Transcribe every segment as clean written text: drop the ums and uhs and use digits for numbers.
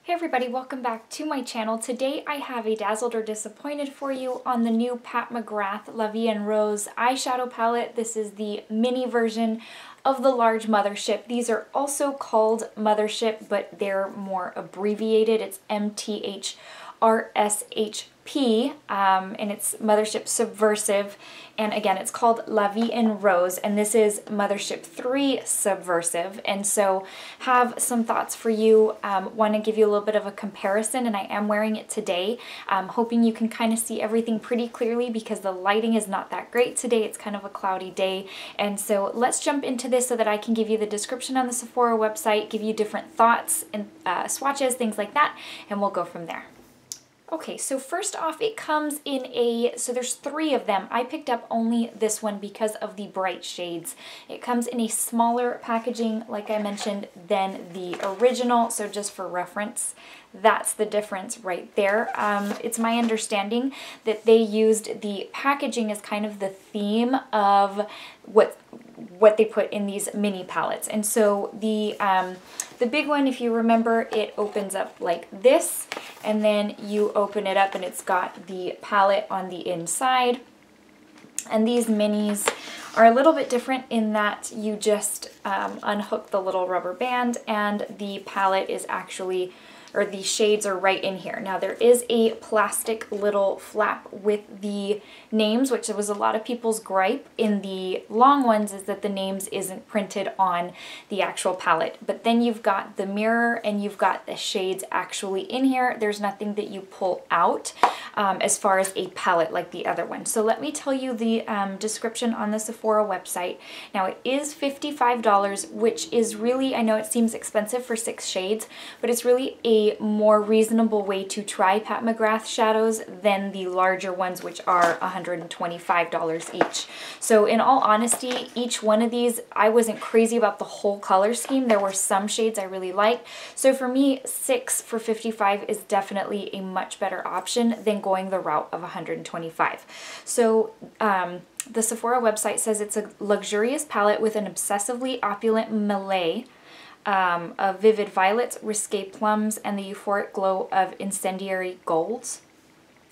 Hey everybody, welcome back to my channel. Today I have a Dazzled or Disappointed for you on the new Mcgrath La Vie in Rose eyeshadow palette. This is the mini version of the large Mothership. These are also called Mothership, but they're more abbreviated. It's Mthrshp, and it's Mothership Subversive, and again it's called La Vie in Rose, and this is Mothership 3 Subversive. And so have some thoughts for you. Want to give you a little bit of a comparison, and I am wearing it today. Hoping you can kind of see everything pretty clearly because the lighting is not that great today. It's kind of a cloudy day, and so let's jump into this so that I can give you the description on the Sephora website, give you different thoughts and swatches, things like that, and we'll go from there. Okay, so first off, it comes in so there's 3 of them. I picked up only this one because of the bright shades. It comes in a smaller packaging, like I mentioned, than the original, so just for reference, that's the difference right there. It's my understanding that they used the packaging as kind of the theme of what they put in these mini palettes. And so the big one, if you remember, it opens up like this, and then you open it up and it's got the palette on the inside. And these minis are a little bit different in that you just unhook the little rubber band and the palette is actually, or the shades are right in here. Now there is a plastic little flap with the names, which was a lot of people's gripe in the long ones, is that the names isn't printed on the actual palette. But then you've got the mirror and you've got the shades actually in here. There's nothing that you pull out as far as a palette like the other one. So let me tell you the description on the Sephora website. Now it is $55, which is really, I know it seems expensive for 6 shades, but it's really a more reasonable way to try Pat McGrath shadows than the larger ones, which are $125 each. So in all honesty, each one of these, I wasn't crazy about the whole color scheme. There were some shades I really liked. So for me, 6 for $55 is definitely a much better option than going the route of $125. So the Sephora website says it's a luxurious palette with an obsessively opulent melee of vivid violets, risque plums, and the euphoric glow of incendiary golds.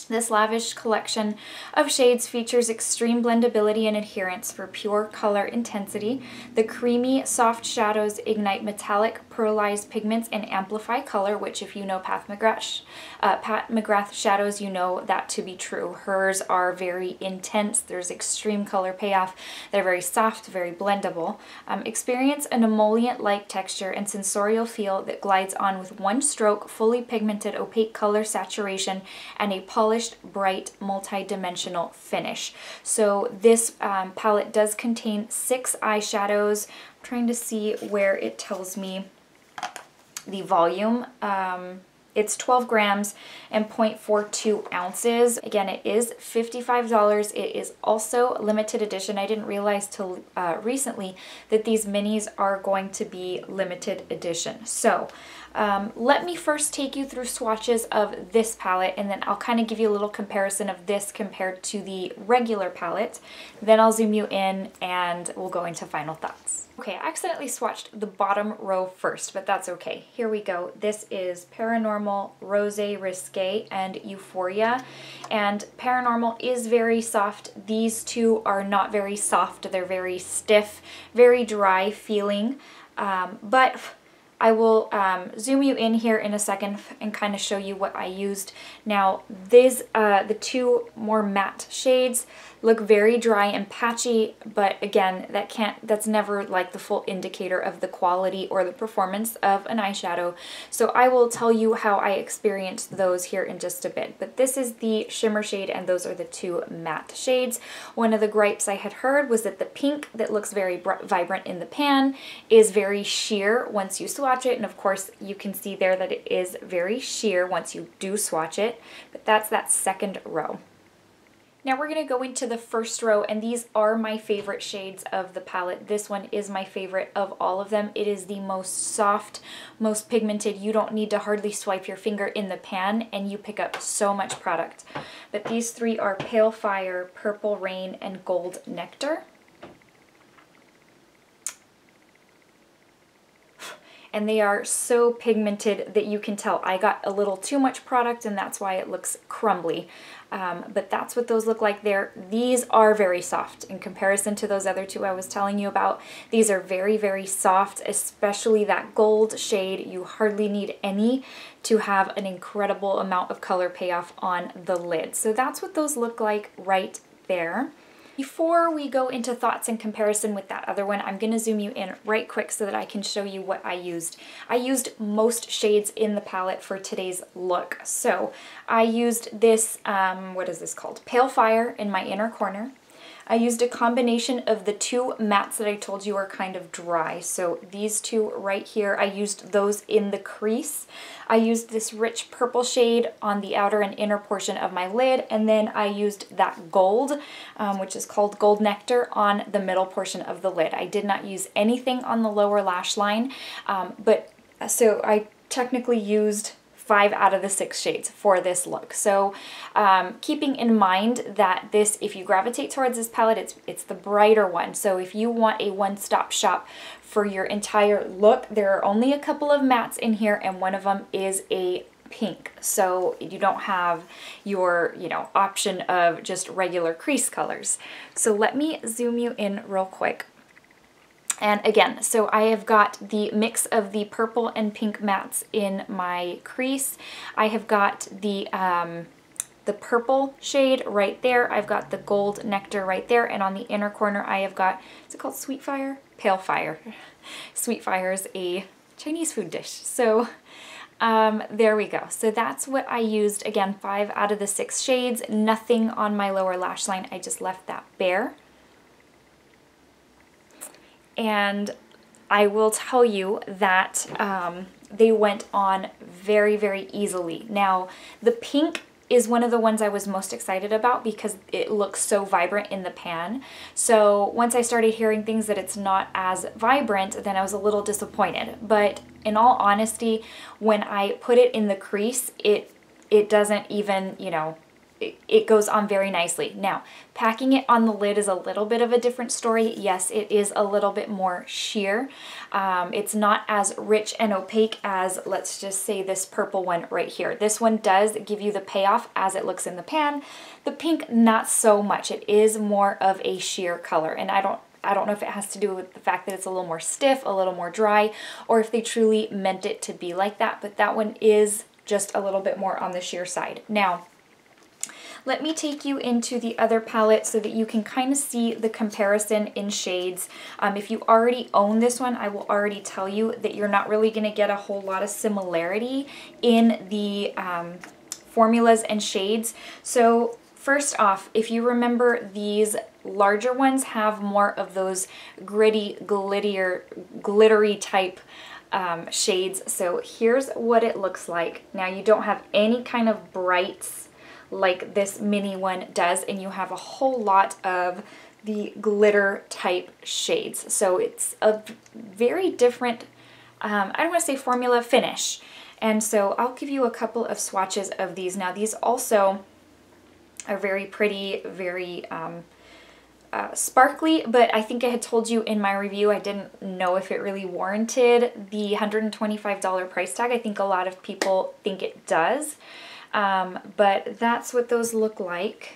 This lavish collection of shades features extreme blendability and adherence for pure color intensity. The creamy, soft shadows ignite metallic, pearlized pigments and amplify color, which if you know Pat McGrath shadows, you know that to be true. Hers are very intense. There's extreme color payoff. They're very soft, very blendable. Experience an emollient-like texture and sensorial feel that glides on with one stroke, fully pigmented, opaque color saturation, and a polished, bright, multi-dimensional finish. So this palette does contain 6 eyeshadows. I'm trying to see where it tells me the volume. It's 12 grams and 0.42 ounces. Again, it is $55. It is also limited edition. I didn't realize till recently that these minis are going to be limited edition. So let me first take you through swatches of this palette, and then I'll kind of give you a little comparison of this compared to the regular palette. Then I'll zoom you in and we'll go into final thoughts. Okay, I accidentally swatched the bottom row first, but that's okay. Here we go. This is Paranormal, Rosé, Risque, and Euphoria. And Paranormal is very soft. These 2 are not very soft. They're very stiff, very dry feeling. But I will zoom you in here in a second and kind of show you what I used. Now, the 2 more matte shades look very dry and patchy, but again, that's never like the full indicator of the quality or the performance of an eyeshadow. So I will tell you how I experienced those here in just a bit. But this is the shimmer shade and those are the 2 matte shades. One of the gripes I had heard was that the pink that looks very vibrant in the pan is very sheer once you swatch it, and of course you can see there that it is very sheer once you do swatch it, but that's that second row. Now we're going to go into the first row, and these are my favorite shades of the palette. This one is my favorite of all of them. It is the most soft, most pigmented. You don't need to hardly swipe your finger in the pan and you pick up so much product. But these 3 are Pale Fire, Purple Rain, and Gold Nectar. and they are so pigmented that you can tell I got a little too much product, and that's why it looks crumbly. But that's what those look like there. These are very soft in comparison to those other two I was telling you about. These are very, very soft, especially that gold shade. You hardly need any to have an incredible amount of color payoff on the lid. So that's what those look like right there. Before we go into thoughts in comparison with that other one, I'm going to zoom you in right quick so that I can show you what I used. I used most shades in the palette for today's look. So I used this, what is this called? Pale Fire in my inner corner. I used a combination of the two mattes that I told you are kind of dry. So these two right here, I used those in the crease. I used this rich purple shade on the outer and inner portion of my lid, and then I used that gold, which is called Gold Nectar, on the middle portion of the lid. I did not use anything on the lower lash line, so I technically used 5 out of the 6 shades for this look. So keeping in mind that this, if you gravitate towards this palette, it's the brighter one. So if you want a one-stop shop for your entire look, there are only a couple of mattes in here, and one of them is a pink. So you don't have your, option of just regular crease colors. So let me zoom you in real quick. And again, so I have got the mix of the purple and pink mattes in my crease. I have got the purple shade right there. I've got the Gold Nectar right there. And on the inner corner, I have got, is it called Sweet Fire? Pale Fire. Sweet Fire is a Chinese food dish. So there we go. So that's what I used. Again, 5 out of the 6 shades. Nothing on my lower lash line. I just left that bare. And I will tell you that they went on very, very easily. Now, the pink is one of the ones I was most excited about because it looks so vibrant in the pan. So once I started hearing things that it's not as vibrant, then I was a little disappointed. But in all honesty, when I put it in the crease, it doesn't even, it goes on very nicely. Now, packing it on the lid is a little bit of a different story. Yes, it is a little bit more sheer. It's not as rich and opaque as, let's just say, this purple one right here. This one does give you the payoff as it looks in the pan. The pink, not so much. It is more of a sheer color, and I don't know if it has to do with the fact that it's a little more stiff, a little more dry, or if they truly meant it to be like that, but that one is just a little bit more on the sheer side. Now, let me take you into the other palette so that you can kind of see the comparison in shades. If you already own this one, I will already tell you that you're not really going to get a whole lot of similarity in the formulas and shades. So first off, if you remember, these larger ones have more of those gritty, glittery type shades. So here's what it looks like. Now, you don't have any kind of brights like this mini one does, and you have a whole lot of the glitter type shades. So it's a very different, I don't want to say formula, finish. And so I'll give you a couple of swatches of these. Now, these also are very pretty, very sparkly, but I think I had told you in my review I didn't know if it really warranted the $125 price tag. I think a lot of people think it does. But that's what those look like,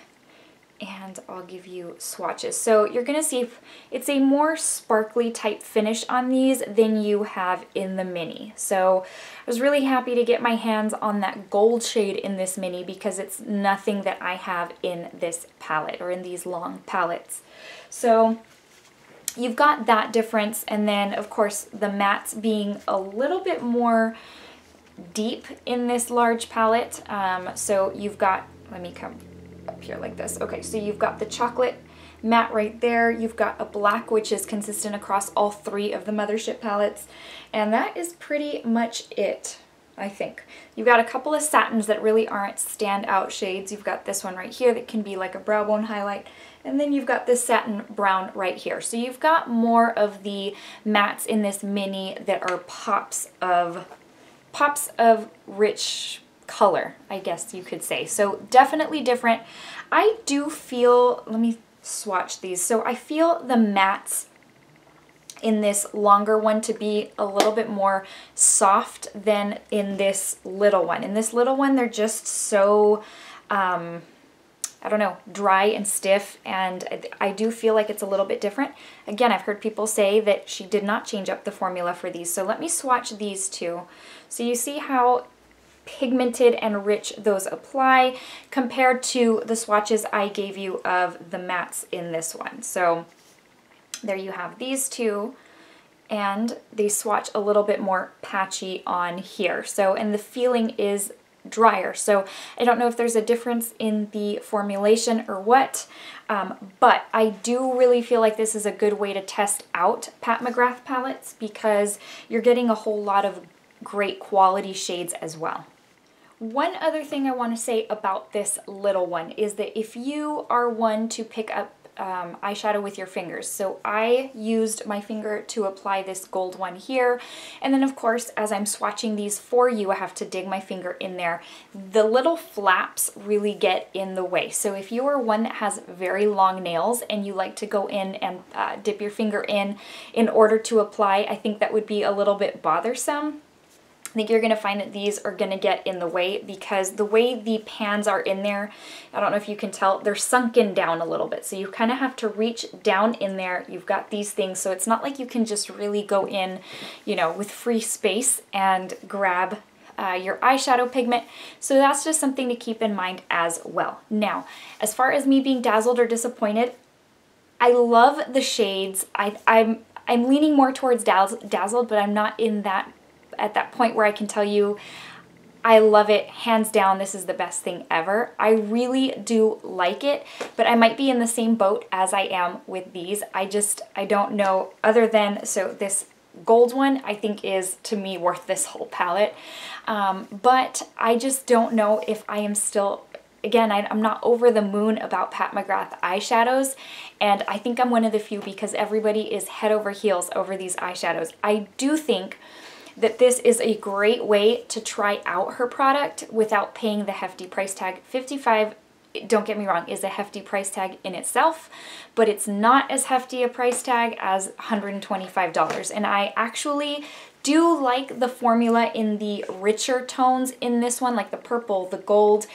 and I'll give you swatches. So you're going to see it's a more sparkly type finish on these than you have in the mini. So I was really happy to get my hands on that gold shade in this mini because it's nothing that I have in this palette or in these long palettes. So you've got that difference, and then of course the mattes being a little bit more deep in this large palette. So you've got, let me come up here like this. Okay, so you've got the chocolate matte right there. You've got a black, which is consistent across all 3 of the Mothership palettes. And that is pretty much it, I think. You've got a couple of satins that really aren't standout shades. You've got this one right here that can be like a brow bone highlight. And then you've got this satin brown right here. So you've got more of the mattes in this mini that are pops of rich color, I guess you could say. So definitely different. I do feel, let me swatch these. So I feel the mattes in this longer one to be a little bit more soft than in this little one. In this little one, they're just so, I don't know, dry and stiff, and I do feel like it's a little bit different. Again, I've heard people say that she did not change up the formula for these, so let me swatch these two. So you see how pigmented and rich those apply compared to the swatches I gave you of the mattes in this one. So there you have these two, and they swatch a little bit more patchy on here. So, and the feeling is drier. So I don't know if there's a difference in the formulation or what, but I do really feel like this is a good way to test out Pat McGrath palettes because you're getting a whole lot of great quality shades as well. One other thing I want to say about this little one is that if you are one to pick up eyeshadow with your fingers. So I used my finger to apply this gold one here, and then of course as I'm swatching these for you I have to dig my finger in there. The little flaps really get in the way, so if you are one that has very long nails and you like to go in and dip your finger in order to apply, I think that would be a little bit bothersome. I think you're going to find that these are going to get in the way because the way the pans are in there, I don't know if you can tell, they're sunken down a little bit. So you kind of have to reach down in there. You've got these things, so it's not like you can just really go in, you know, with free space and grab your eyeshadow pigment. So that's just something to keep in mind as well. Now, as far as me being dazzled or disappointed, I love the shades. I'm leaning more towards dazzled, but I'm not in that at that point where I can tell you I love it, hands down, this is the best thing ever. I really do like it, but I might be in the same boat as I am with these. I don't know, other than, so this gold one I think is to me worth this whole palette, but I just don't know if I am still, again, I'm not over the moon about Pat McGrath eyeshadows, and I think I'm one of the few because everybody is head over heels over these eyeshadows. I do think that this is a great way to try out her product without paying the hefty price tag. $55, don't get me wrong, is a hefty price tag in itself, but it's not as hefty a price tag as $125. And I actually do like the formula in the richer tones in this one, like the purple, the gold,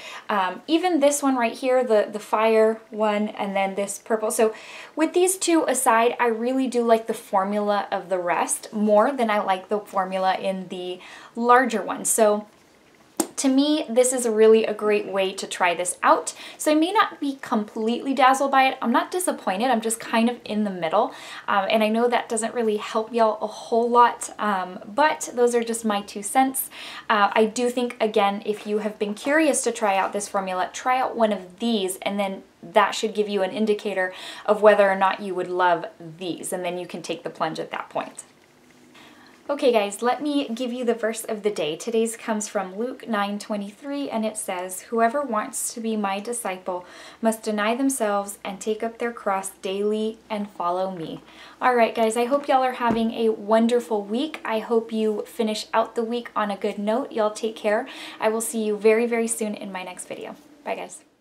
even this one right here, the fire one, and then this purple. So with these two aside, I really do like the formula of the rest more than I like the formula in the larger one. So to me, this is really a great way to try this out. So I may not be completely dazzled by it. I'm not disappointed. I'm just kind of in the middle. And I know that doesn't really help y'all a whole lot, but those are just my 2 cents. I do think, again, if you have been curious to try out this formula, try out one of these, and then that should give you an indicator of whether or not you would love these, and then you can take the plunge at that point. Okay guys, let me give you the verse of the day. Today's comes from Luke 9:23, and it says, "Whoever wants to be my disciple must deny themselves and take up their cross daily and follow me." All right guys, I hope y'all are having a wonderful week. I hope you finish out the week on a good note. Y'all take care. I will see you very, very soon in my next video. Bye guys.